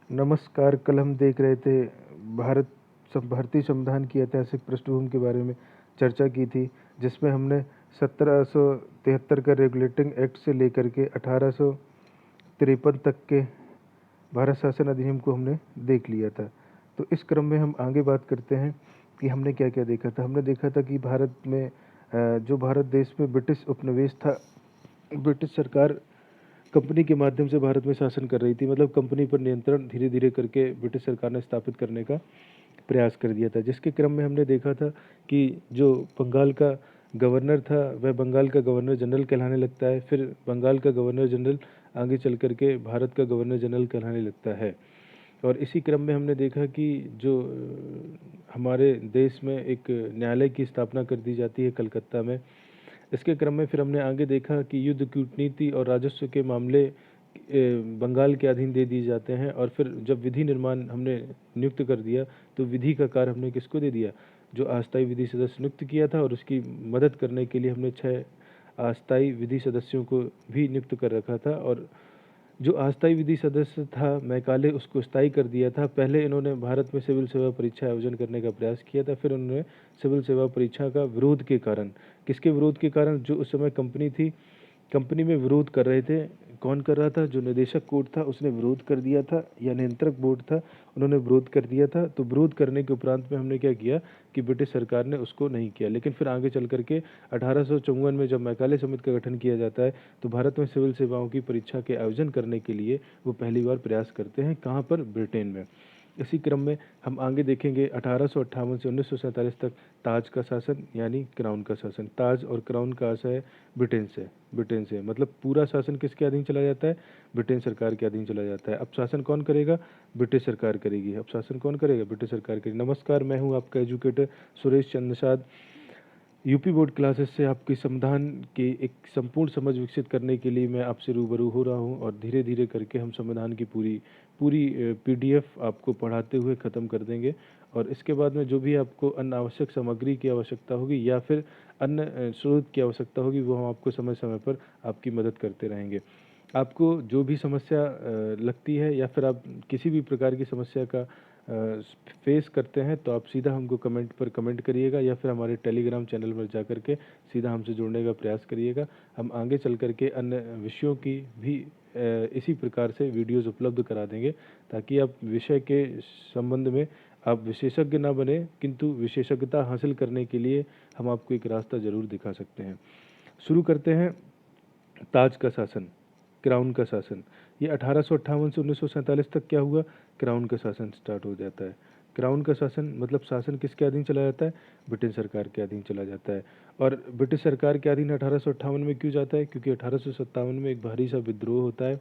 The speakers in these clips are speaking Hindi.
नमस्कार। कल हम देख रहे थे भारतीय संविधान की ऐतिहासिक पृष्ठभूमि के बारे में चर्चा की थी, जिसमें हमने 1773 का रेगुलेटिंग एक्ट से लेकर के 1853 तक के भारत शासन अधिनियम को हमने देख लिया था। तो इस क्रम में हम आगे बात करते हैं कि हमने क्या क्या देखा था। हमने देखा था कि भारत में जो भारत देश में ब्रिटिश उपनिवेश था, ब्रिटिश सरकार कंपनी के माध्यम से भारत में शासन कर रही थी। मतलब कंपनी पर नियंत्रण धीरे धीरे करके ब्रिटिश सरकार ने स्थापित करने का प्रयास कर दिया था, जिसके क्रम में हमने देखा था कि जो बंगाल का गवर्नर था वह बंगाल का गवर्नर जनरल कहलाने लगता है। फिर बंगाल का गवर्नर जनरल आगे चल करके भारत का गवर्नर जनरल कहलाने लगता है। और इसी क्रम में हमने देखा कि जो हमारे देश में एक न्यायालय की स्थापना कर दी जाती है कलकत्ता में। इसके क्रम में फिर हमने आगे देखा कि युद्ध कूटनीति और राजस्व के मामले बंगाल के अधीन दे दिए जाते हैं। और फिर जब विधि निर्माण हमने नियुक्त कर दिया तो विधि का कार्य हमने किसको दे दिया, जो अस्थायी विधि सदस्य नियुक्त किया था। और उसकी मदद करने के लिए हमने 6 अस्थायी विधि सदस्यों को भी नियुक्त कर रखा था। और जो अस्थायी विधि सदस्य था मैकाले, उसको स्थायी कर दिया था। पहले इन्होंने भारत में सिविल सेवा परीक्षा आयोजन करने का प्रयास किया था, फिर उन्होंने सिविल सेवा परीक्षा का विरोध के कारण, किसके विरोध के कारण, जो उस समय कंपनी थी, कंपनी में विरोध कर रहे थे। कौन कर रहा था? जो निदेशक कोर्ट था उसने विरोध कर दिया था, या नियंत्रक बोर्ड था उन्होंने विरोध कर दिया था। तो विरोध करने के उपरांत में हमने क्या किया कि ब्रिटिश सरकार ने उसको नहीं किया। लेकिन फिर आगे चल करके 1854 में जब मैकाले समिति का गठन किया जाता है तो भारत में सिविल सेवाओं की परीक्षा के आयोजन करने के लिए वो पहली बार प्रयास करते हैं। कहाँ पर? ब्रिटेन में। इसी क्रम में हम आगे देखेंगे 1858 से 1947 तक ताज का शासन, यानी क्राउन का शासन। ताज और क्राउन का आशय है ब्रिटेन से मतलब पूरा शासन किसके अधीन चला जाता है? ब्रिटेन सरकार के अधीन चला जाता है। अब शासन कौन करेगा? ब्रिटिश सरकार करेगी। अब शासन कौन करेगा? ब्रिटिश सरकार करेगी। नमस्कार, मैं हूँ आपका educator Suresh Chandrasad. UP board classes से आपकी संविधान की एक संपूर्ण समझ विकसित करने के लिए मैं आपसे रूबरू हो रहा हूं। और धीरे धीरे करके हम संविधान की पूरी पूरी पीडीएफ आपको पढ़ाते हुए ख़त्म कर देंगे। और इसके बाद में जो भी आपको अन्य आवश्यक सामग्री की आवश्यकता होगी या फिर अन्य स्रोत की आवश्यकता होगी, वो हम आपको समय समय पर आपकी मदद करते रहेंगे। आपको जो भी समस्या लगती है या फिर आप किसी भी प्रकार की समस्या का फेस करते हैं तो आप सीधा हमको कमेंट पर कमेंट करिएगा, या फिर हमारे टेलीग्राम चैनल पर जा कर के सीधा हमसे जुड़ने का प्रयास करिएगा। हम आगे चल कर के अन्य विषयों की भी इसी प्रकार से वीडियोज़ उपलब्ध करा देंगे, ताकि आप विषय के संबंध में आप विशेषज्ञ ना बने, किंतु विशेषज्ञता हासिल करने के लिए हम आपको एक रास्ता ज़रूर दिखा सकते हैं। शुरू करते हैं। ताज का शासन, क्राउन का शासन। ये 1858 से 1947 तक क्या हुआ? क्राउन का शासन स्टार्ट हो जाता है। क्राउन का शासन मतलब शासन किसके अधीन चला जाता है? ब्रिटिश सरकार के अधीन चला जाता है। और ब्रिटिश सरकार के अधीन 1858 में क्यों जाता है? क्योंकि 1857 में एक भारी सा विद्रोह होता है,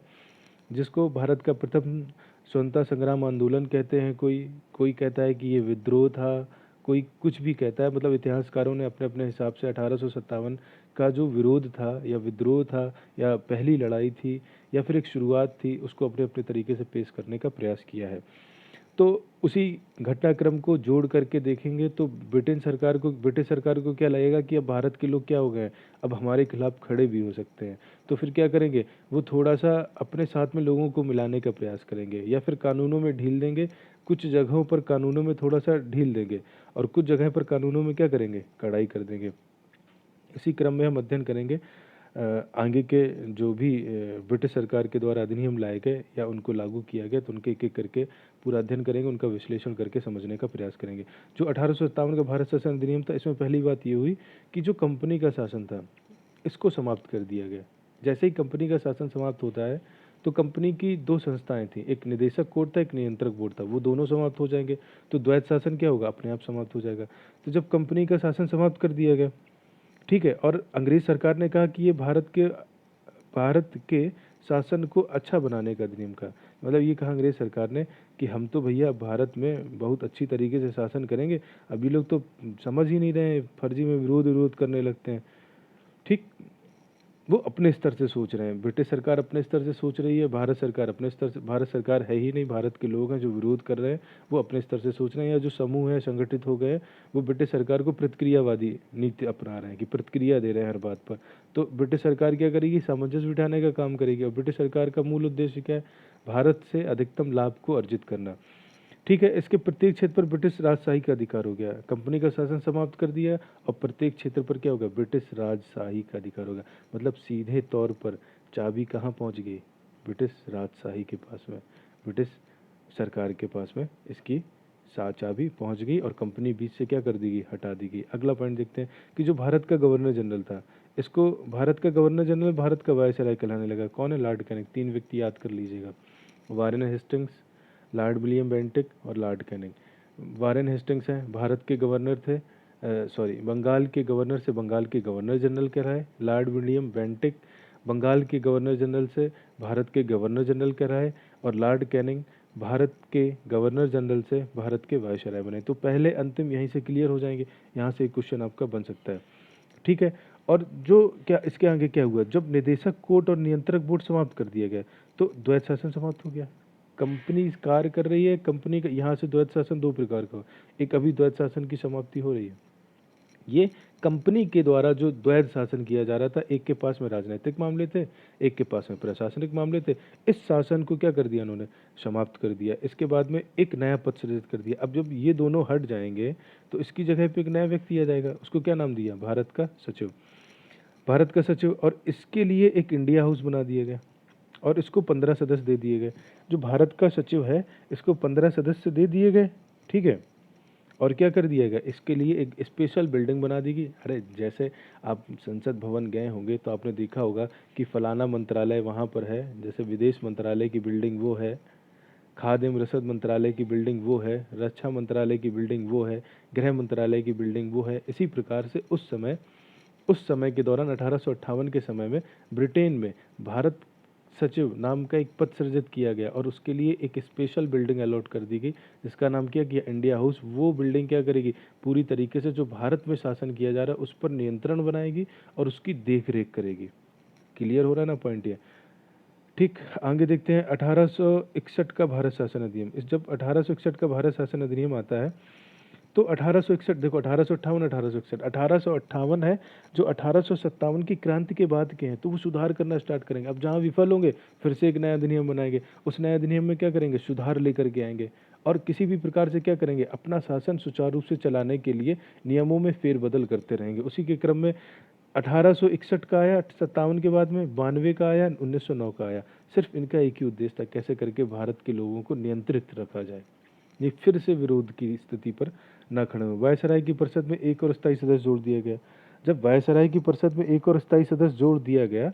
जिसको भारत का प्रथम स्वतंत्रता संग्राम आंदोलन कहते हैं। कोई कोई कहता है कि ये विद्रोह था, कोई कुछ भी कहता है। मतलब इतिहासकारों ने अपने अपने हिसाब से 1857 का जो विरोध था या विद्रोह था या पहली लड़ाई थी या फिर एक शुरुआत थी, उसको अपने अपने तरीके से पेश करने का प्रयास किया है। तो उसी घटनाक्रम को जोड़ करके देखेंगे तो ब्रिटिश सरकार को क्या लगेगा कि अब भारत के लोग क्या हो गए, अब हमारे खिलाफ खड़े भी हो सकते हैं। तो फिर क्या करेंगे? वो थोड़ा सा अपने साथ में लोगों को मिलाने का प्रयास करेंगे, या फिर कानूनों में ढील देंगे। कुछ जगहों पर कानूनों में थोड़ा सा ढील देंगे और कुछ जगह पर कानूनों में क्या करेंगे? कड़ाई कर देंगे। इसी क्रम में हम अध्ययन करेंगे आगे के जो भी ब्रिटिश सरकार के द्वारा अधिनियम लाए गए या उनको लागू किया गया, तो उनके एक एक करके पूरा अध्ययन करेंगे, उनका विश्लेषण करके समझने का प्रयास करेंगे। जो 1857 का भारत शासन अधिनियम था, इसमें पहली बात ये हुई कि जो कंपनी का शासन था इसको समाप्त कर दिया गया। जैसे ही कंपनी का शासन समाप्त होता है तो कंपनी की 2 संस्थाएं थी, एक निदेशक कोर्ट था, एक नियंत्रक बोर्ड था। वो दोनों समाप्त हो जाएंगे तो द्वैत शासन क्या होगा? अपने आप समाप्त हो जाएगा। तो जब कंपनी का शासन समाप्त कर दिया गया, ठीक है, और अंग्रेज सरकार ने कहा कि ये भारत के शासन को अच्छा बनाने का अधिनियम का मतलब ये कहा अंग्रेज सरकार ने कि हम तो भैया भारत में बहुत अच्छी तरीके से शासन करेंगे, अभी लोग तो समझ ही नहीं रहे हैं, फर्जी में विरोध विरोध करने लगते हैं। ठीक, वो अपने स्तर से सोच रहे हैं। ब्रिटिश सरकार अपने स्तर से सोच रही है, भारत सरकार अपने स्तर से, भारत सरकार है ही नहीं, भारत के लोग हैं जो विरोध कर रहे हैं, वो अपने स्तर से सोच रहे हैं, या जो समूह है संगठित हो गए वो ब्रिटिश सरकार को प्रतिक्रियावादी नीति अपना रहे हैं कि प्रतिक्रिया दे रहे हैं हर बात पर। तो ब्रिटिश सरकार क्या करेगी? सामंजस्य बिठाने का काम करेगी। और ब्रिटिश सरकार का मूल उद्देश्य क्या है? भारत से अधिकतम लाभ को अर्जित करना। ठीक है, इसके प्रत्येक क्षेत्र पर ब्रिटिश राजशाही का अधिकार हो गया, कंपनी का शासन समाप्त कर दिया और प्रत्येक क्षेत्र पर क्या होगा, ब्रिटिश राजशाही का अधिकार होगा। मतलब सीधे तौर पर चाबी कहाँ पहुँच गई, ब्रिटिश राजशाही के पास में, ब्रिटिश सरकार के पास में इसकी चाबी पहुंच गई और कंपनी बीच से क्या कर दी गई, हटा दी गई। अगला पॉइंट देखते हैं कि जो भारत का गवर्नर जनरल था, इसको भारत का गवर्नर जनरल भारत का वायसराय कहलाने लगा। कौन है, लॉर्ड कैनिंग। 3 व्यक्ति याद कर लीजिएगा, Warren Hastings, Lord William Bentinck और लॉर्ड कैनिंग। वारेन हेस्टिंग्स हैं भारत के गवर्नर थे, बंगाल के गवर्नर से बंगाल के गवर्नर जनरल कहलाए। लॉर्ड विलियम बेंटिक बंगाल के गवर्नर जनरल से भारत के गवर्नर जनरल कहलाए और लॉर्ड कैनिंग भारत के गवर्नर जनरल से भारत के वायसराय बने। तो पहले अंतिम यहीं से क्लियर हो जाएंगे, यहाँ से एक क्वेश्चन आपका बन सकता है। ठीक है, और जो क्या इसके आगे क्या हुआ, जब निदेशक कोर्ट और नियंत्रक बोर्ड समाप्त कर दिया गया तो द्वैत शासन समाप्त हो गया। कंपनी कार्य कर रही है, कंपनी का यहाँ से द्वैत शासन 2 प्रकार का, एक अभी द्वैत शासन की समाप्ति हो रही है। ये कंपनी के द्वारा जो द्वैत शासन किया जा रहा था, एक के पास में राजनीतिक मामले थे, एक के पास में प्रशासनिक मामले थे, इस शासन को क्या कर दिया उन्होंने, समाप्त कर दिया। इसके बाद में एक नया पद सृजित कर दिया। अब जब ये दोनों हट जाएंगे तो इसकी जगह पे एक नया व्यक्ति आ जाएगा, उसको क्या नाम दिया, भारत का सचिव। भारत का सचिव, और इसके लिए एक इंडिया हाउस बना दिया गया और इसको 15 सदस्य दे दिए गए। जो भारत का सचिव है इसको 15 सदस्य दे दिए गए। ठीक है, और क्या कर दिया गया, इसके लिए एक स्पेशल बिल्डिंग बना दी गई। अरे जैसे आप संसद भवन गए होंगे तो आपने देखा होगा कि फलाना मंत्रालय वहाँ पर है, जैसे विदेश मंत्रालय की बिल्डिंग वो है, खाद्य एवं रसद मंत्रालय की बिल्डिंग वो है, रक्षा मंत्रालय की बिल्डिंग वो है, गृह मंत्रालय की बिल्डिंग वो है। इसी प्रकार से उस समय के दौरान 1858 के समय में ब्रिटेन में भारत सचिव नाम का एक पद सृजित किया गया और उसके लिए एक स्पेशल बिल्डिंग अलॉट कर दी गई, जिसका नाम क्या किया, इंडिया हाउस। वो बिल्डिंग क्या करेगी, पूरी तरीके से जो भारत में शासन किया जा रहा है उस पर नियंत्रण बनाएगी और उसकी देख रेख करेगी। क्लियर हो रहा है ना पॉइंट ये। ठीक, आगे देखते हैं 1861 का भारत शासन अधिनियम। इस जब 1861 का भारत शासन अधिनियम आता है तो 1861, देखो 1858 1861, 1858 है जो 1857 की क्रांति के बाद के हैं, तो वो सुधार करना स्टार्ट करेंगे। अब जहाँ विफल होंगे फिर से एक नया अधिनियम बनाएंगे, उस नए अधिनियम में क्या करेंगे, सुधार लेकर के आएंगे और किसी भी प्रकार से क्या करेंगे, अपना शासन सुचारू रूप से चलाने के लिए नियमों में फेरबदल करते रहेंगे। उसी के क्रम में 1861 का आया, 57 के बाद में 92 का आया, 1909 का आया। सिर्फ इनका एक ही उद्देश्य था, कैसे करके भारत के लोगों को नियंत्रित रखा जाए। ये फिर से विरोध की स्थिति पर न खड़े हुए। वायसराय की परिषद में एक और स्थायी सदस्य जोड़ दिया गया। जब वायसराय की परिषद में एक और स्थायी सदस्य जोड़ दिया गया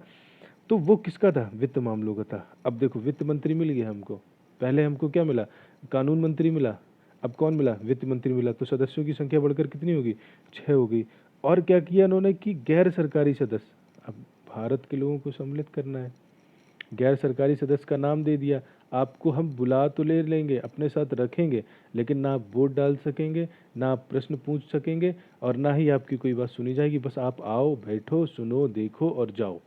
तो वो किसका था, वित्त मामलों का था। अब देखो वित्त मंत्री मिल गया हमको, पहले हमको क्या मिला, कानून मंत्री मिला, अब कौन मिला, वित्त मंत्री मिला। तो सदस्यों की संख्या बढ़कर कितनी होगी, 6 हो गई। और क्या किया उन्होंने कि गैर सरकारी सदस्य, अब भारत के लोगों को सम्मिलित करना है, गैर सरकारी सदस्य का नाम दे दिया। आपको हम बुला तो ले लेंगे, अपने साथ रखेंगे, लेकिन ना आप वोट डाल सकेंगे, ना आप प्रश्न पूछ सकेंगे और ना ही आपकी कोई बात सुनी जाएगी। बस आप आओ, बैठो, सुनो, देखो और जाओ।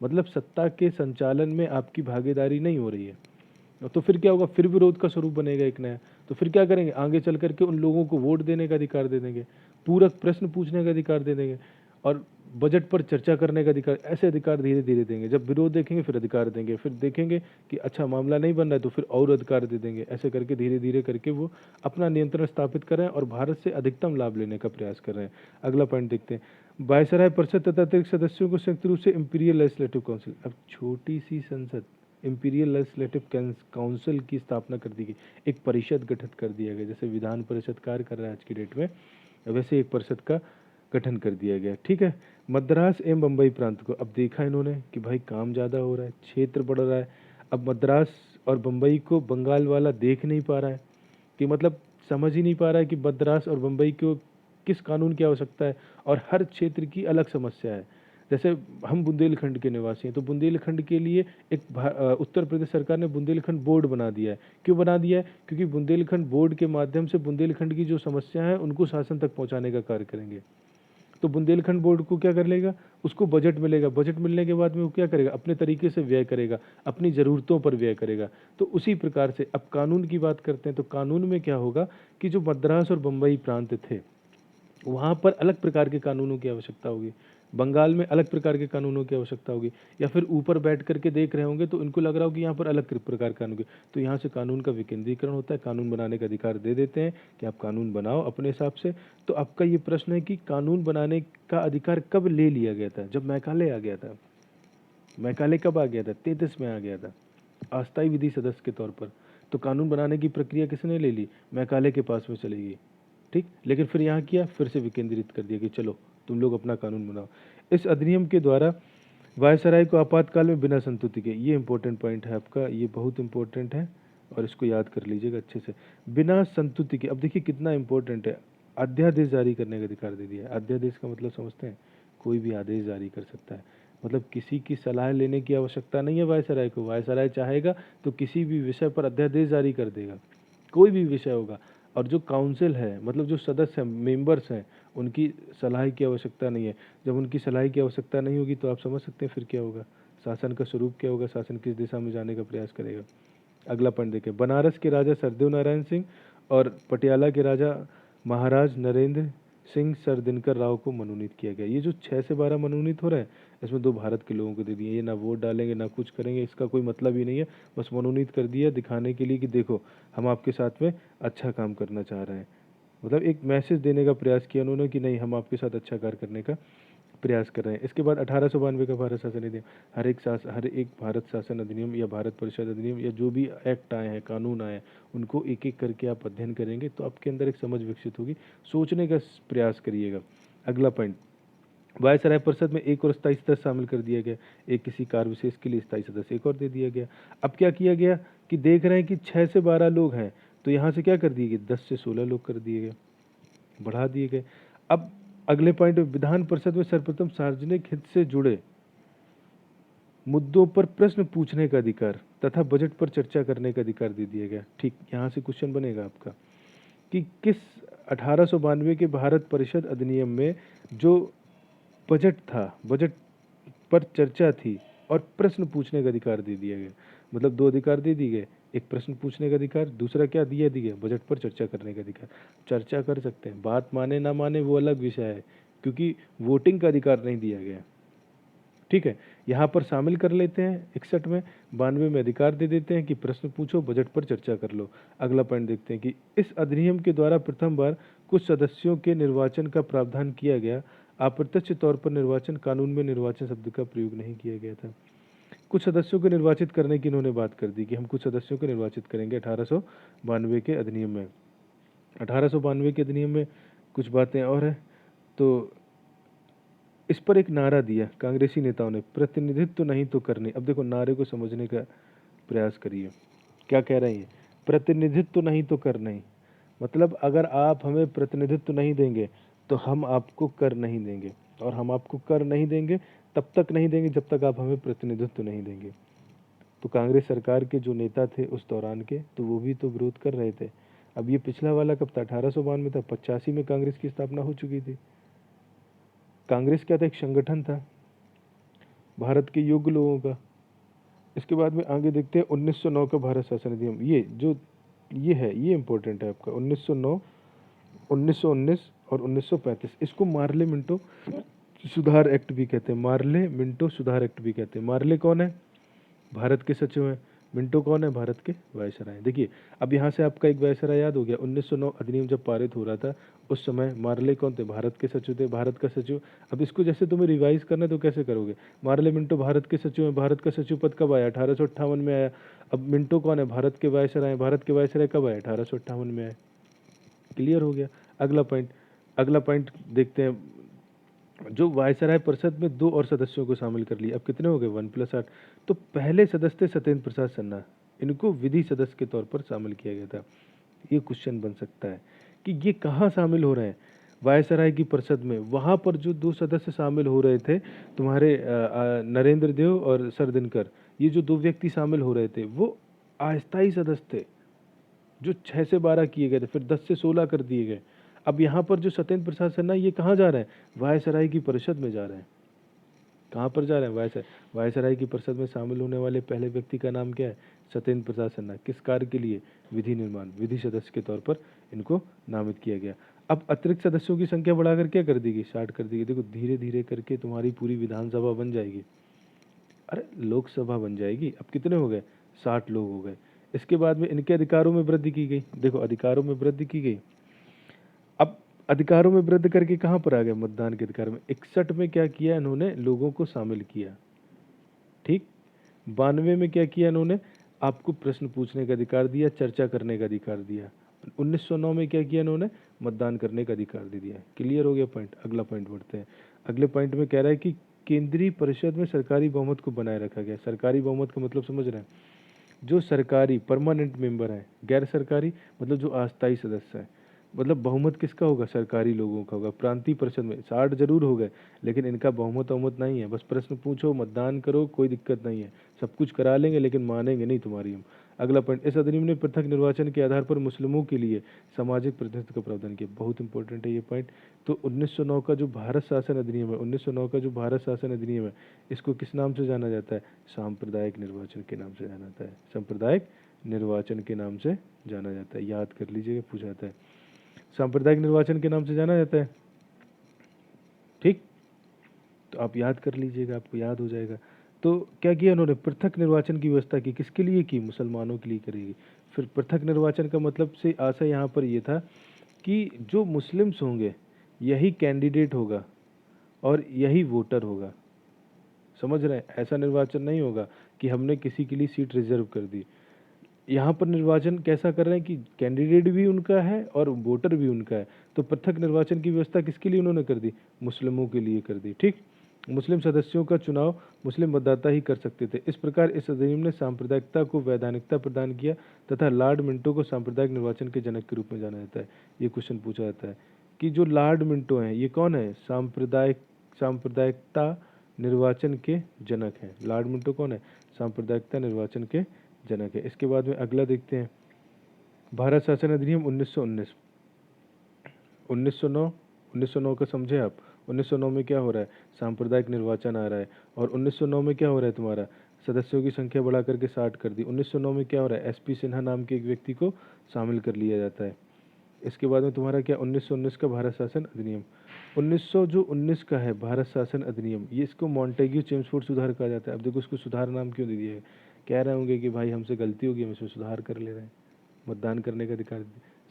मतलब सत्ता के संचालन में आपकी भागीदारी नहीं हो रही है। तो फिर क्या होगा, फिर विरोध का स्वरूप बनेगा एक नया। तो फिर क्या करेंगे, आगे चल करके उन लोगों को वोट देने का अधिकार दे देंगे, पूरक प्रश्न पूछने का अधिकार दे देंगे और बजट पर चर्चा करने का अधिकार। ऐसे अधिकार धीरे धीरे देंगे। जब विरोध देखेंगे फिर अधिकार देंगे, फिर देखेंगे कि अच्छा मामला नहीं बन रहा है तो फिर और अधिकार दे देंगे। ऐसे करके धीरे धीरे करके वो अपना नियंत्रण स्थापित कर रहे हैं और भारत से अधिकतम लाभ लेने का प्रयास कर रहे हैं। अगला पॉइंट देखते हैं, वायसराय परिषद तथा अतिरिक्त सदस्यों को संयुक्त रूप से इंपीरियल लेजिस्लेटिव काउंसिल, अब छोटी सी संसद इंपीरियल लेजिस्लेटिव काउंसिल की स्थापना कर दी गई। एक परिषद गठित कर दिया गया, जैसे विधान परिषद कार्य कर रहा है आज की डेट में, वैसे एक परिषद का गठन कर दिया गया। ठीक है, मद्रास एवं बम्बई प्रांत को, अब देखा इन्होंने कि भाई काम ज़्यादा हो रहा है, क्षेत्र बढ़ रहा है। अब मद्रास और बम्बई को बंगाल वाला देख नहीं पा रहा है, कि मतलब समझ ही नहीं पा रहा है कि मद्रास और बम्बई को किस कानून की आवश्यकता है और हर क्षेत्र की अलग समस्या है। जैसे हम बुंदेलखंड के निवासी हैं तो बुंदेलखंड के लिए एक उत्तर प्रदेश सरकार ने बुंदेलखंड बोर्ड बना दिया है। क्यों बना दिया है, क्योंकि बुंदेलखंड बोर्ड के माध्यम से बुंदेलखंड की जो समस्या है उनको शासन तक पहुंचाने का कार्य करेंगे। तो बुंदेलखंड बोर्ड को क्या कर लेगा, उसको बजट मिलेगा, बजट मिलने के बाद में वो क्या करेगा, अपने तरीके से व्यय करेगा, अपनी ज़रूरतों पर व्यय करेगा। तो उसी प्रकार से अब कानून की बात करते हैं तो कानून में क्या होगा कि जो मद्रास और बम्बई प्रांत थे वहाँ पर अलग प्रकार के कानूनों की आवश्यकता होगी। बंगाल में अलग प्रकार के कानूनों की आवश्यकता होगी, या फिर ऊपर बैठ करके देख रहे होंगे तो इनको लग रहा होगा यहाँ पर अलग प्रकार के कानून की, तो यहाँ से कानून का विकेंद्रीकरण होता है, कानून बनाने का अधिकार दे देते हैं कि आप कानून बनाओ अपने हिसाब से। तो आपका ये प्रश्न है कि कानून बनाने का अधिकार कब ले लिया गया था? जब मैकाले आ गया था। मैकाले कब आ गया था? 33 में आ गया था, अस्थायी विधि सदस्य के तौर पर। तो कानून बनाने की प्रक्रिया किसने ले ली? मैकाले के पास में चली गई, ठीक। लेकिन फिर यहाँ किया, फिर से विकेंद्रित कर दिया कि चलो तुम लोग अपना कानून बनाओ। इस अधिनियम के द्वारा वायसराय को आपातकाल में बिना संतुति के, ये इंपॉर्टेंट पॉइंट है आपका, ये बहुत इंपॉर्टेंट है और इसको याद कर लीजिएगा अच्छे से। बिना संतुति के, अब देखिए कितना इंपॉर्टेंट है, अध्यादेश जारी करने का अधिकार दे दिया है। अध्यादेश का मतलब समझते हैं? कोई भी आदेश जारी कर सकता है, मतलब किसी की सलाह लेने की आवश्यकता नहीं है वायसराय को। वायसराय चाहेगा तो किसी भी विषय पर अध्यादेश जारी कर देगा, कोई भी विषय होगा। और जो काउंसिल है, मतलब जो सदस्य हैं, मेंबर्स हैं, उनकी सलाह की आवश्यकता नहीं है। जब उनकी सलाह की आवश्यकता नहीं होगी तो आप समझ सकते हैं फिर क्या होगा, शासन का स्वरूप क्या होगा, शासन किस दिशा में जाने का प्रयास करेगा। अगला पॉइंट देखें, बनारस के राजा सरदेव नारायण सिंह और पटियाला के राजा महाराज नरेंद्र सिंह सरदिनकर राव को मनोनीत किया गया। ये जो 6 से 12 मनोनीत हो रहे हैं, इसमें 2 भारत के लोगों को दे दिए। ये ना वोट डालेंगे ना कुछ करेंगे, इसका कोई मतलब ही नहीं है, बस मनोनीत कर दिया दिखाने के लिए कि देखो हम आपके साथ में अच्छा काम करना चाह रहे हैं। मतलब एक मैसेज देने का प्रयास किया उन्होंने कि नहीं, हम आपके साथ अच्छा कार्य करने का प्रयास कर रहे हैं। इसके बाद 1892 का भारत शासन अधिनियम, हर एक भारत शासन अधिनियम या भारत परिषद अधिनियम या जो भी एक्ट आए हैं, कानून आए हैं, उनको एक एक करके आप अध्ययन करेंगे तो आपके अंदर एक समझ विकसित होगी, सोचने का प्रयास करिएगा। अगला पॉइंट, वायसराय परिषद में एक और स्थायी सदस्य शामिल कर दिया गया, एक किसी कार्य विशेष के लिए स्थायी सदस्य एक और दे दिया गया। अब क्या किया गया कि देख रहे हैं कि 6 से 12 लोग हैं, तो यहाँ से क्या कर दिए गए, 10 से 16 लोग कर दिए गए, बढ़ा दिए गए। अब अगले पॉइंट में, विधान परिषद में सर्वप्रथम सार्वजनिक हित से जुड़े मुद्दों पर प्रश्न पूछने का अधिकार तथा बजट पर चर्चा करने का अधिकार दे दिया गया। ठीक, यहाँ से क्वेश्चन बनेगा आपका कि किस 1892 के भारत परिषद अधिनियम में जो बजट था, बजट पर चर्चा थी और प्रश्न पूछने का अधिकार दे दिया गया। मतलब 2 अधिकार दे दिए गए, एक प्रश्न पूछने का अधिकार, दूसरा क्या दिया दिया, बजट पर चर्चा करने का अधिकार। चर्चा कर सकते हैं, बात माने ना माने वो अलग विषय है, क्योंकि वोटिंग का अधिकार नहीं दिया गया। ठीक है, यहाँ पर शामिल कर लेते हैं 61 में, 92 में अधिकार दे देते हैं कि प्रश्न पूछो, बजट पर चर्चा कर लो। अगला पॉइंट देखते हैं कि इस अधिनियम के द्वारा प्रथम बार कुछ सदस्यों के निर्वाचन का प्रावधान किया गया। अप्रत्यक्ष तौर पर निर्वाचन, कानून में निर्वाचन शब्द का प्रयोग नहीं किया गया था। कुछ सदस्यों को निर्वाचित करने की इन्होंने बात कर दी कि हम कुछ सदस्यों को निर्वाचित करेंगे 1892 के अधिनियम में। 1892 के अधिनियम में कुछ बातें और हैं, तो इस पर एक नारा दिया कांग्रेसी नेताओं ने, प्रतिनिधित्व नहीं तो करनी। अब देखो नारे को समझने का प्रयास करिए, क्या कह रहे हैं, प्रतिनिधित्व नहीं तो कर नहीं, मतलब अगर आप हमें प्रतिनिधित्व नहीं देंगे तो हम आपको कर नहीं देंगे, और हम आपको कर नहीं देंगे तब तक नहीं देंगे जब तक आप हमें प्रतिनिधित्व नहीं देंगे। तो कांग्रेस सरकार के जो नेता थे उस दौरान के, तो वो भी तो विरोध कर रहे थे। अब ये पिछला वाला कब था, 1852 में था, 85 में कांग्रेस की स्थापना हो चुकी थी। कांग्रेस क्या था, एक संगठन था भारत के योग्य लोगों का। इसके बाद में आगे देखते हैं 1909 का भारत शासन अधिनियम, ये है, ये इंपॉर्टेंट है आपका, 1909, 1919 और 1935। इसको मार्ले मिंटो सुधार एक्ट भी कहते हैं, मार्ले मिंटो सुधार एक्ट भी कहते हैं। मार्ले कौन है, भारत के सचिव हैं, मिंटो कौन है, भारत के वायसराय। देखिए अब यहाँ से आपका एक वायसराय याद हो गया। 1909 अधिनियम जब पारित हो रहा था उस समय मार्ले कौन थे, भारत के सचिव थे, भारत का सचिव। अब इसको जैसे तुम्हें रिवाइज करना है तो कैसे करोगे, मार्ले मिंटो भारत के सचिव हैं, भारत का सचिव पद कब आया, 1858 में आया। अब मिंटो कौन है, भारत के वायसराय, भारत के वायसराय कब आए, 1858 में आए। क्लियर हो गया। अगला पॉइंट देखते हैं, जो वायसराय परिषद में 2 और सदस्यों को शामिल कर लिया। अब कितने हो गए, 1+8। तो पहले सदस्य थे सत्येंद्र प्रसाद सन्ना, इनको विधि सदस्य के तौर पर शामिल किया गया था। ये क्वेश्चन बन सकता है कि ये कहाँ शामिल हो रहे हैं, वायसराय की परिषद में। वहाँ पर जो 2 सदस्य शामिल हो रहे थे, तुम्हारे नरेंद्र देव और सरदिनकर, ये जो 2 व्यक्ति शामिल हो रहे थे वो अस्थायी सदस्य थे, जो 6 से 12 किए गए थे, फिर 10 से 16 कर दिए गए। अब यहाँ पर जो सत्येंद्र प्रसाद सिन्हा, ये कहाँ जा रहे हैं, वायसराय की परिषद में जा रहे हैं। कहाँ पर जा रहे हैं, वायसराय की परिषद में शामिल होने वाले पहले व्यक्ति का नाम क्या है, सत्येंद्र प्रसाद सिन्हा। किस कार्य के लिए, विधि निर्माण, विधि सदस्य के तौर पर इनको नामित किया गया। अब अतिरिक्त सदस्यों की संख्या बढ़ाकर क्या कर दी गई, 60 कर दी गई। देखो धीरे धीरे करके तुम्हारी पूरी विधानसभा बन जाएगी, अरे लोकसभा बन जाएगी। अब कितने हो गए, 60 लोग हो गए। इसके बाद में इनके अधिकारों में वृद्धि की गई, देखो अधिकारों में वृद्धि की गई। अब अधिकारों में वृद्धि करके कहाँ पर आ गए, मतदान के अधिकार में। 61 में क्या किया इन्होंने, लोगों को शामिल किया, ठीक। 92 में क्या किया इन्होंने, आपको प्रश्न पूछने का अधिकार दिया, चर्चा करने का अधिकार दिया। 1909 में क्या किया इन्होंने, मतदान करने का अधिकार दे दिया। क्लियर हो गया पॉइंट। अगला पॉइंट बढ़ते हैं। अगले पॉइंट में कह रहा है कि केंद्रीय परिषद में सरकारी बहुमत को बनाए रखा गया। सरकारी बहुमत का मतलब समझ रहे हैं, जो सरकारी परमानेंट मेंबर है, गैर सरकारी मतलब जो अस्थायी सदस्य है। मतलब बहुमत किसका होगा, सरकारी लोगों का होगा। प्रांतीय परिषद में 60 जरूर हो गए, लेकिन इनका बहुमत बहुमत नहीं है। बस प्रश्न पूछो, मतदान करो, कोई दिक्कत नहीं है, सब कुछ करा लेंगे, लेकिन मानेंगे नहीं तुम्हारी हम। अगला पॉइंट, इस अधिनियम ने पृथक निर्वाचन के आधार पर मुस्लिमों के लिए सामाजिक प्रतिनिधित्व का प्रावधान किया। बहुत इंपॉर्टेंट है ये पॉइंट। तो 1909 का जो भारत शासन अधिनियम है, 1909 का जो भारत शासन अधिनियम है, इसको किस नाम से जाना जाता है, सांप्रदायिक निर्वाचन के नाम से जाना जाता है। सांप्रदायिक निर्वाचन के नाम से जाना जाता है, याद कर लीजिएगा, पूछा जाता है। सांप्रदायिक निर्वाचन के नाम से जाना जाता है, ठीक। तो आप याद कर लीजिएगा, आपको याद हो जाएगा। तो क्या किया उन्होंने, पृथक निर्वाचन की व्यवस्था की। किसके लिए की, मुसलमानों के लिए करेगी। फिर पृथक निर्वाचन का मतलब से आशय यहाँ पर ये था कि जो मुस्लिम्स होंगे यही कैंडिडेट होगा और यही वोटर होगा। समझ रहे हैं, ऐसा निर्वाचन नहीं होगा कि हमने किसी के लिए सीट रिजर्व कर दी। यहाँ पर निर्वाचन कैसा कर रहे हैं कि कैंडिडेट भी उनका है और वोटर भी उनका है। तो पृथक निर्वाचन की व्यवस्था किसके लिए उन्होंने कर दी, मुस्लिमों के लिए कर दी, ठीक। मुस्लिम सदस्यों का चुनाव मुस्लिम मतदाता ही कर सकते थे। इस प्रकार इस अधिनियम ने सांप्रदायिकता को वैधानिकता प्रदान किया तथा लॉर्ड मिंटो को सांप्रदायिक निर्वाचन के जनक के रूप में जाना जाता है। ये क्वेश्चन पूछा जाता है कि जो लॉर्ड मिंटो हैं ये कौन है, सांप्रदायिकता निर्वाचन के जनक हैं। लॉर्ड मिंटो कौन है, सांप्रदायिकता निर्वाचन के जनक है। इसके बाद में अगला देखते हैं, भारत शासन अधिनियम 1919। 1909, 1909 का समझे आप। 1909 में क्या हो रहा है, सांप्रदायिक निर्वाचन आ रहा है। और 1909 में क्या हो रहा है तुम्हारा, सदस्यों की संख्या बढ़ा करके 60 कर दी। 1909 में क्या हो रहा है, एसपी सिन्हा नाम के एक व्यक्ति को शामिल कर लिया जाता है। इसके बाद में तुम्हारा क्या, 1919 का भारत शासन अधिनियम। 1919 का है भारत शासन अधिनियम, ये इसको मॉन्टेग्यू चेम्सफोर्ड सुधार कहा जाता है। अब देखो इसको सुधार नाम क्यों दे दिया है, कह रहे होंगे कि भाई हमसे गलती होगी, हम इसमें सुधार कर ले रहे हैं। मतदान करने का अधिकार,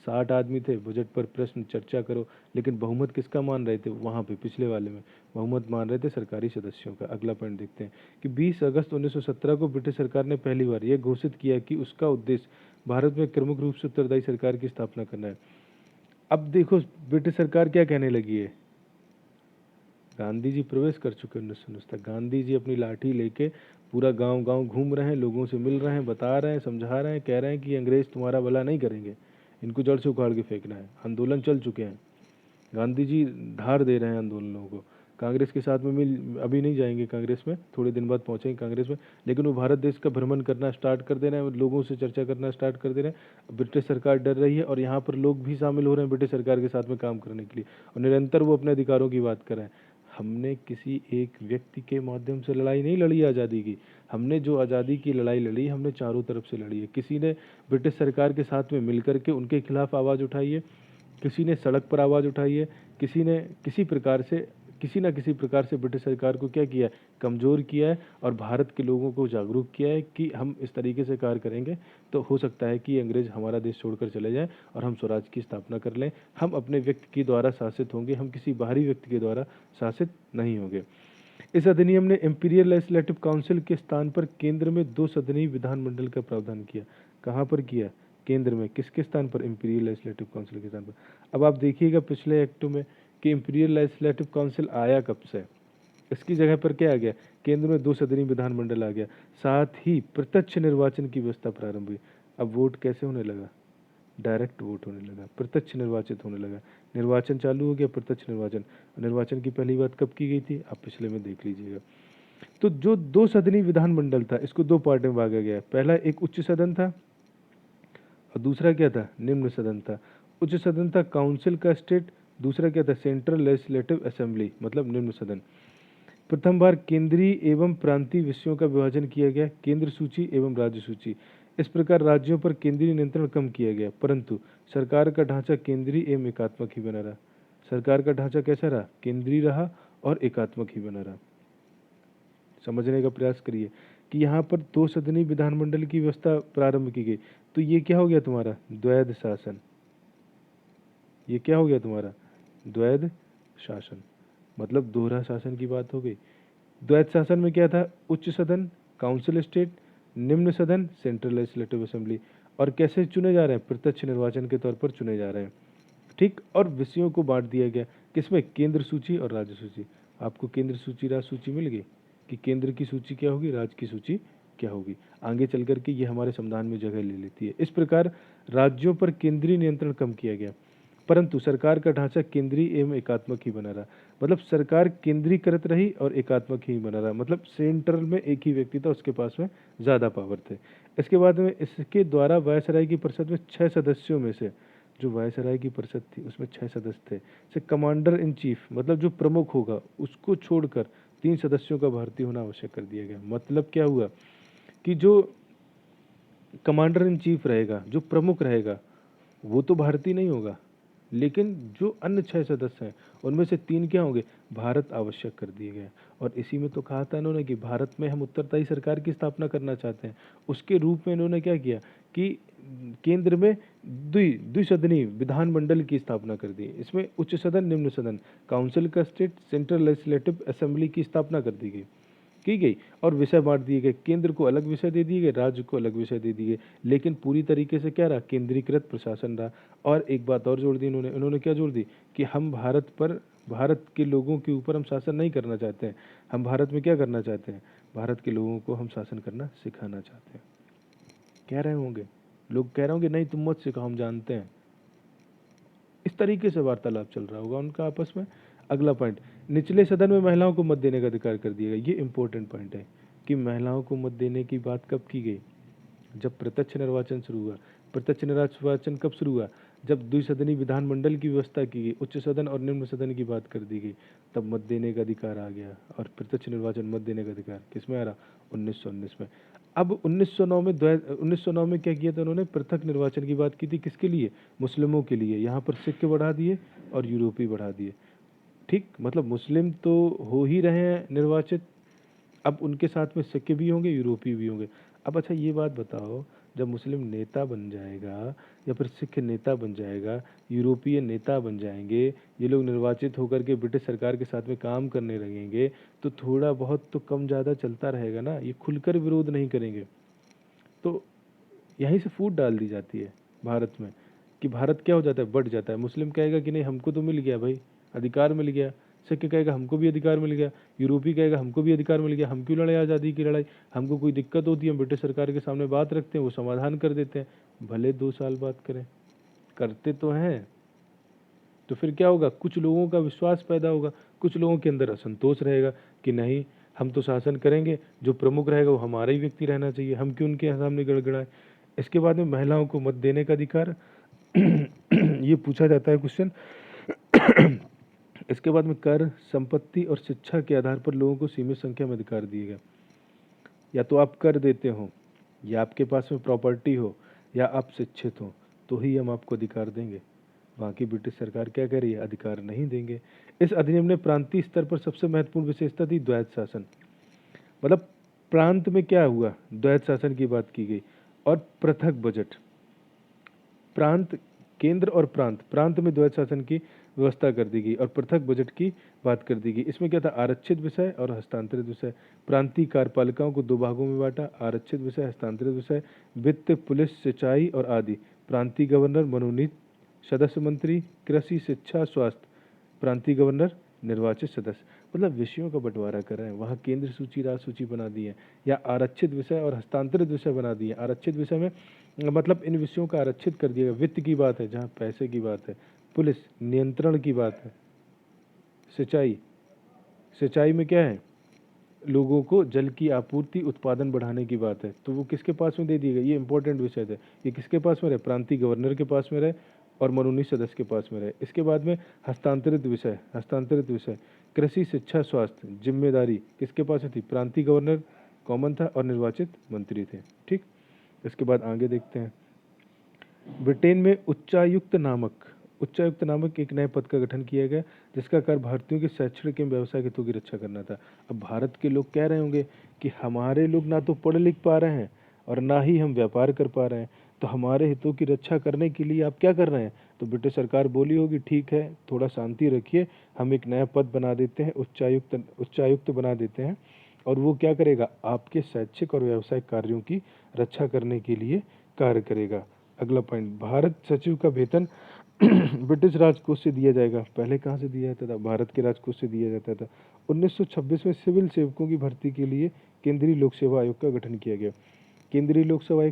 60 आदमी थे, बजट पर प्रश्न चर्चा करो, लेकिन बहुमत किसका मान रहे थे, वहाँ पे पिछले वाले में बहुमत मान रहे थे सरकारी सदस्यों का। अगला पॉइंट देखते हैं कि 20 अगस्त 1917 को ब्रिटिश सरकार ने पहली बार यह घोषित किया कि उसका उद्देश्य भारत में प्रमुख रूप से उत्तरदायी सरकार की स्थापना करना है। अब देखो ब्रिटिश सरकार क्या कहने लगी है, गांधी जी प्रवेश कर चुके हैं 1919 तक। गांधी जी अपनी लाठी लेके पूरा गांव गांव घूम रहे हैं, लोगों से मिल रहे हैं, बता रहे हैं, समझा रहे हैं, कह रहे हैं कि अंग्रेज तुम्हारा भला नहीं करेंगे, इनको जड़ से उखाड़ के फेंकना है। आंदोलन चल चुके हैं, गांधी जी धार दे रहे हैं आंदोलनों को। कांग्रेस के साथ में मिल, अभी नहीं जाएंगे कांग्रेस में, थोड़े दिन बाद पहुंचेंगे कांग्रेस में, लेकिन वो भारत देश का भ्रमण करना स्टार्ट कर दे रहे हैं, लोगों से चर्चा करना स्टार्ट कर दे रहे हैं। ब्रिटिश सरकार डर रही है और यहाँ पर लोग भी शामिल हो रहे हैं ब्रिटिश सरकार के साथ में काम करने के लिए, और निरंतर वो अपने अधिकारों की बात कर रहे हैं। हमने किसी एक व्यक्ति के माध्यम से लड़ाई नहीं लड़ी आज़ादी की, हमने जो आज़ादी की लड़ाई लड़ी हमने चारों तरफ से लड़ी है। किसी ने ब्रिटिश सरकार के साथ में मिलकर के उनके खिलाफ आवाज़ उठाई है, किसी ने सड़क पर आवाज़ उठाई है, किसी ने किसी प्रकार से, किसी न किसी प्रकार से ब्रिटिश सरकार को क्या किया है, कमज़ोर किया है, और भारत के लोगों को जागरूक किया है कि हम इस तरीके से कार्य करेंगे तो हो सकता है कि अंग्रेज हमारा देश छोड़कर चले जाएं और हम स्वराज की स्थापना कर लें। हम अपने व्यक्ति के द्वारा शासित होंगे, हम किसी बाहरी व्यक्ति के द्वारा शासित नहीं होंगे। इस अधिनियम ने इंपीरियल लेजिस्लेटिव काउंसिल के स्थान पर केंद्र में 2 सदनीय विधानमंडल का प्रावधान किया। कहाँ पर किया, केंद्र में। किसके स्थान पर, इंपीरियल लेजिस्लेटिव काउंसिल के स्थान पर। अब आप देखिएगा पिछले एक्टों में कि इंपीरियल लेजिस्लेटिव काउंसिल आया कब से, इसकी जगह पर क्या आ गया, केंद्र में 2 सदनीय विधानमंडल आ गया। साथ ही प्रत्यक्ष निर्वाचन की व्यवस्था प्रारंभ हुई। अब वोट कैसे होने लगा, डायरेक्ट वोट होने लगा, प्रत्यक्ष निर्वाचित होने लगा। निर्वाचन चालू हो गया, प्रत्यक्ष निर्वाचन। निर्वाचन की पहली बात कब की गई थी, आप पिछले में देख लीजिएगा। तो जो 2 सदनीय विधानमंडल था इसको 2 पार्ट में बांटा गया। पहला एक उच्च सदन था और दूसरा क्या था, निम्न सदन था। उच्च सदन था काउंसिल का स्टेट, दूसरा क्या था, सेंट्रल लेजिस्लेटिव असेंबली मतलब निम्न सदन। प्रथम बार केंद्रीय एवं प्रांतीय विषयों का विभाजन किया गया, केंद्र सूची एवं राज्य सूची। इस प्रकार राज्यों पर केंद्रीय नियंत्रण कम किया गया, परंतु सरकार का ढांचा केंद्रीय एवं एकात्मक ही बना रहा। सरकार का ढांचा कैसा रहा? केंद्रीय रहा और एकात्मक ही बना रहा। समझने का प्रयास करिए कि यहाँ पर दो सदनी विधानमंडल की व्यवस्था प्रारंभ की गई, तो ये क्या हो गया तुम्हारा? द्वैध शासन। ये क्या हो गया तुम्हारा? द्वैध शासन, मतलब दोहरा शासन की बात हो गई। द्वैध शासन में क्या था? उच्च सदन काउंसिल स्टेट, निम्न सदन सेंट्रल लेजिस्लेटिव असेंबली। और कैसे चुने जा रहे हैं? प्रत्यक्ष निर्वाचन के तौर पर चुने जा रहे हैं। ठीक। और विषयों को बांट दिया गया किसमें? केंद्र सूची और राज्य सूची। आपको केंद्र सूची राज्य सूची मिल गई कि केंद्र की सूची क्या होगी, राज्य की सूची क्या होगी। आगे चल करके ये हमारे संविधान में जगह ले लेती है। इस प्रकार राज्यों पर केंद्रीय नियंत्रण कम किया गया, परंतु सरकार का ढांचा केंद्रीय एवं एकात्मक ही बना रहा। मतलब सरकार केंद्रीकृत रही और एकात्मक ही बना रहा, मतलब सेंट्रल में एक ही व्यक्ति था, उसके पास में ज़्यादा पावर थे। इसके बाद में इसके द्वारा वायसराय की परिषद में 6 सदस्यों में से, जो वायसराय की परिषद थी उसमें 6 सदस्य थे, से कमांडर इन चीफ, मतलब जो प्रमुख होगा उसको छोड़कर 3 सदस्यों का भारतीय होना आवश्यक कर दिया गया। मतलब क्या हुआ कि जो कमांडर इन चीफ रहेगा, जो प्रमुख रहेगा, वो तो भारतीय नहीं होगा, लेकिन जो अन्य 6 सदस्य हैं उनमें से 3 क्या होंगे? भारत आवश्यक कर दिए गए। और इसी में तो कहा था इन्होंने कि भारत में हम उत्तरदायी सरकार की स्थापना करना चाहते हैं। उसके रूप में इन्होंने क्या किया कि केंद्र में द्विसदनी विधानमंडल की स्थापना कर दी। इसमें उच्च सदन निम्न सदन काउंसिल का स्टेट सेंट्रल लेजिस्लेटिव असेंबली की स्थापना कर दी गई और विषय बांट दिए गए। केंद्र को अलग विषय दे दिए गए, राज्य को अलग विषय दे दिए गए, लेकिन पूरी तरीके से क्या रहा? केंद्रीकृत प्रशासन रहा। और एक बात और जोड़ दी इन्होंने क्या जोड़ दी कि हम भारत के लोगों के ऊपर हम शासन नहीं करना चाहते हैं। हम भारत में क्या करना चाहते हैं? भारत के लोगों को हम शासन करना सिखाना चाहते हैं। कह रहे होंगे लोग, कह रहे होंगे नहीं तुम मत सिखाओ, हम जानते हैं। इस तरीके से वार्तालाप चल रहा होगा उनका आपस में। अगला पॉइंट, निचले सदन में महिलाओं को मत देने का अधिकार कर दिया गया। ये इंपॉर्टेंट पॉइंट है कि महिलाओं को मत देने की बात कब की गई? जब प्रत्यक्ष निर्वाचन शुरू हुआ। प्रत्यक्ष निर्वाचन कब शुरू हुआ? जब द्विसदनी विधानमंडल की व्यवस्था की गई, उच्च सदन और निम्न सदन की बात कर दी गई, तब मत देने का अधिकार आ गया। और प्रत्यक्ष निर्वाचन मत देने का अधिकार किसमें आ रहा? 1919 में। अब 1909 में क्या किया था उन्होंने? पृथक निर्वाचन की बात की थी। किसके लिए? मुस्लिमों के लिए। यहाँ पर सिख बढ़ा दिए और यूरोपीय बढ़ा दिए। ठीक, मतलब मुस्लिम तो हो ही रहे हैं निर्वाचित, अब उनके साथ में सिख भी होंगे, यूरोपीय भी होंगे। अब अच्छा ये बात बताओ, जब मुस्लिम नेता बन जाएगा या फिर सिख नेता बन जाएगा, यूरोपीय नेता बन जाएंगे, ये लोग निर्वाचित होकर के ब्रिटिश सरकार के साथ में काम करने लगेंगे, तो थोड़ा बहुत तो कम ज़्यादा चलता रहेगा ना, ये खुलकर विरोध नहीं करेंगे। तो यहीं से फूट डाल दी जाती है भारत में कि भारत क्या हो जाता है? बढ़ जाता है। मुस्लिम कहेगा कि नहीं हमको तो मिल गया भाई, अधिकार मिल गया। सिख कहेगा हमको भी अधिकार मिल गया। यूरोपी कहेगा हमको भी अधिकार मिल गया, हम क्यों लड़े आज़ादी की लड़ाई? हमको कोई दिक्कत होती है हम ब्रिटिश सरकार के सामने बात रखते हैं, वो समाधान कर देते हैं। भले 2 साल बात करें, करते तो हैं। तो फिर क्या होगा? कुछ लोगों का विश्वास पैदा होगा, कुछ लोगों के अंदर असंतोष रहेगा कि नहीं हम तो शासन करेंगे, जो प्रमुख रहेगा वो हमारा ही व्यक्ति रहना चाहिए, हम क्यों उनके सामने गड़गड़ाए। इसके बाद में महिलाओं को मत देने का अधिकार ये पूछा जाता है क्वेश्चन। इसके बाद में कर, संपत्ति और शिक्षा के आधार पर लोगों को सीमित संख्या में अधिकार दिए गए। या तो आप कर देते हो, या आपके पास में प्रॉपर्टी हो, या आप शिक्षित हो, तो ही हम आपको अधिकार देंगे। बाकी ब्रिटिश सरकार क्या कह रही है? अधिकार नहीं देंगे। इस अधिनियम ने प्रांतीय स्तर पर सबसे महत्वपूर्ण विशेषता थी द्वैध शासन। मतलब प्रांत में क्या हुआ? द्वैध शासन की बात की गई। और पृथक बजट, प्रांत, केंद्र और प्रांत, प्रांत में द्वैध शासन की व्यवस्था कर दी गई और पृथक बजट की बात कर दी गई। इसमें क्या था? आरक्षित विषय और हस्तांतरित विषय। प्रांतीय कार्यपालिकाओं को 2 भागों में बांटा, आरक्षित विषय, हस्तांतरित विषय। वित्त, पुलिस, सिंचाई और आदि प्रांतीय गवर्नर, मनोनीत सदस्य मंत्री। कृषि, शिक्षा, स्वास्थ्य प्रांतीय गवर्नर, निर्वाचित सदस्य। मतलब विषयों का बंटवारा कर रहे हैं। वहाँ केंद्र सूची, राज्य सूची बना दी है, या आरक्षित विषय और हस्तांतरित विषय बना दिए। आरक्षित विषय में मतलब इन विषयों का आरक्षित कर दिया गया। वित्त की बात है जहाँ पैसे की बात है, पुलिस नियंत्रण की बात है, सिंचाई, सिंचाई में क्या है? लोगों को जल की आपूर्ति, उत्पादन बढ़ाने की बात है, तो वो किसके पास में दे दिए गए? ये इंपॉर्टेंट विषय थे। ये किसके पास में रहे? प्रांतीय गवर्नर के पास में रहे और मनोनीत सदस्य के पास में रहे। इसके बाद में हस्तांतरित विषय, हस्तांतरित विषय कृषि, शिक्षा, स्वास्थ्य जिम्मेदारी किसके पास थी? प्रांतीय गवर्नर कॉमन था और निर्वाचित मंत्री थे। ठीक, इसके बाद आगे देखते हैं। ब्रिटेन में उच्चायुक्त नामक एक नए पद का गठन किया गया, जिसका कार्य भारतीयों के शैक्षणिक एवं व्यावसायिक हितों की रक्षा करना था। अब भारत के लोग कह रहे होंगे कि हमारे लोग ना तो पढ़ लिख पा रहे हैं और ना ही हम व्यापार कर पा रहे हैं, तो हमारे हितों की रक्षा करने के लिए आप क्या कर रहे हैं? तो ब्रिटिश सरकार बोली होगी ठीक है, थोड़ा शांति रखिए, हम एक नया पद बना देते हैं, उच्चायुक्त बना देते हैं, और वो क्या करेगा? आपके शैक्षिक और व्यावसायिक कार्यों की रक्षा करने के लिए कार्य करेगा। अगला पॉइंट, भारत सचिव का वेतन ब्रिटिश राजकोष से दिया जाएगा। पहले कहाँ से दिया जाता था? भारत के राजकोष से दिया जाता था। 1926 में सिविल सेवकों की भर्ती के लिए केंद्रीय लोक सेवा आयोग का गठन किया गया। केंद्रीय लोक सेवा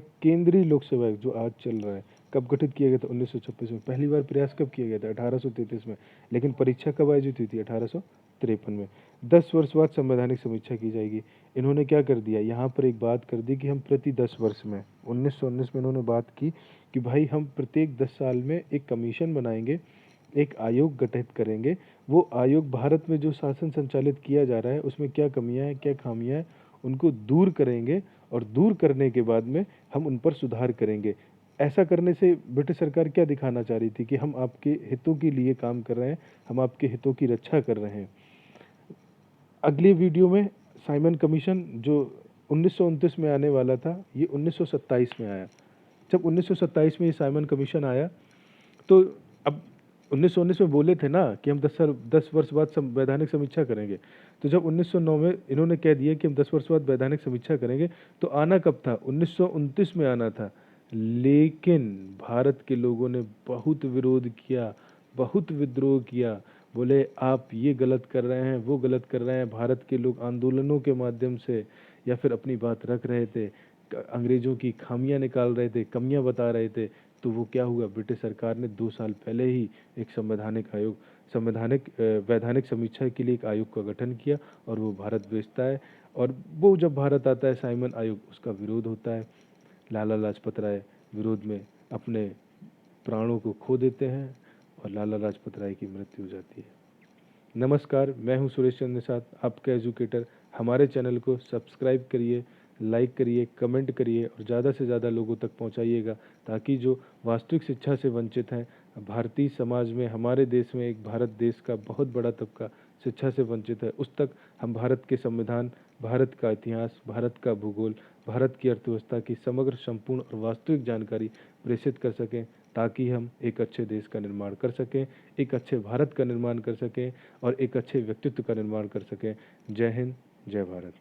आयोग जो आज चल रहा है, कब गठित किया गया था? 1926 में। पहली बार प्रयास कब किया गया था? 1833 में। लेकिन परीक्षा कब आयोजित हुई थी? 1853 में। 10 वर्ष बाद संवैधानिक समीक्षा की जाएगी। इन्होंने क्या कर दिया, यहाँ पर एक बात कर दी कि हम प्रति 10 वर्ष में, 1919 में इन्होंने बात की कि भाई हम प्रत्येक 10 साल में एक कमीशन बनाएंगे, एक आयोग गठित करेंगे। वो आयोग भारत में जो शासन संचालित किया जा रहा है उसमें क्या कमियां हैं, क्या खामियां हैं, उनको दूर करेंगे, और दूर करने के बाद में हम उन पर सुधार करेंगे। ऐसा करने से ब्रिटिश सरकार क्या दिखाना चाह रही थी कि हम आपके हितों के लिए काम कर रहे हैं, हम आपके हितों की रक्षा कर रहे हैं। अगले वीडियो में साइमन कमीशन जो 1929 में आने वाला था, ये 1927 में आया। जब 1927 में ये साइमन कमीशन आया, तो अब 1919 में बोले थे ना कि हम 10 वर्ष बाद वैधानिक समीक्षा करेंगे। तो जब 1909 में इन्होंने कह दिया कि हम 10 वर्ष बाद वैधानिक समीक्षा करेंगे, तो आना कब था? 1929 में आना था। लेकिन भारत के लोगों ने बहुत विरोध किया, बहुत विद्रोह किया, बोले आप ये गलत कर रहे हैं, वो गलत कर रहे हैं। भारत के लोग आंदोलनों के माध्यम से या फिर अपनी बात रख रहे थे, अंग्रेजों की खामियां निकाल रहे थे, कमियां बता रहे थे। तो वो क्या हुआ, ब्रिटिश सरकार ने 2 साल पहले ही एक वैधानिक समीक्षा के लिए एक आयोग का गठन किया, और वो भारत भेजता है। और वो जब भारत आता है साइमन आयोग, उसका विरोध होता है। लाला लाजपत राय विरोध में अपने प्राणों को खो देते हैं, और लाला लाजपत राय की मृत्यु हो जाती है। नमस्कार, मैं हूं सुरेश चंद्र निषाद, आपका एजुकेटर। हमारे चैनल को सब्सक्राइब करिए, लाइक करिए, कमेंट करिए, और ज़्यादा से ज़्यादा लोगों तक पहुंचाइएगा, ताकि जो वास्तविक शिक्षा से वंचित हैं, भारतीय समाज में, हमारे देश में, एक भारत देश का बहुत बड़ा तबका शिक्षा से वंचित है, उस तक हम भारत के संविधान, भारत का इतिहास, भारत का भूगोल, भारत की अर्थव्यवस्था की समग्र, संपूर्ण और वास्तविक जानकारी प्रेषित कर सकें, ताकि हम एक अच्छे देश का निर्माण कर सकें, एक अच्छे भारत का निर्माण कर सकें, और एक अच्छे व्यक्तित्व का निर्माण कर सकें। जय हिंद, जय भारत।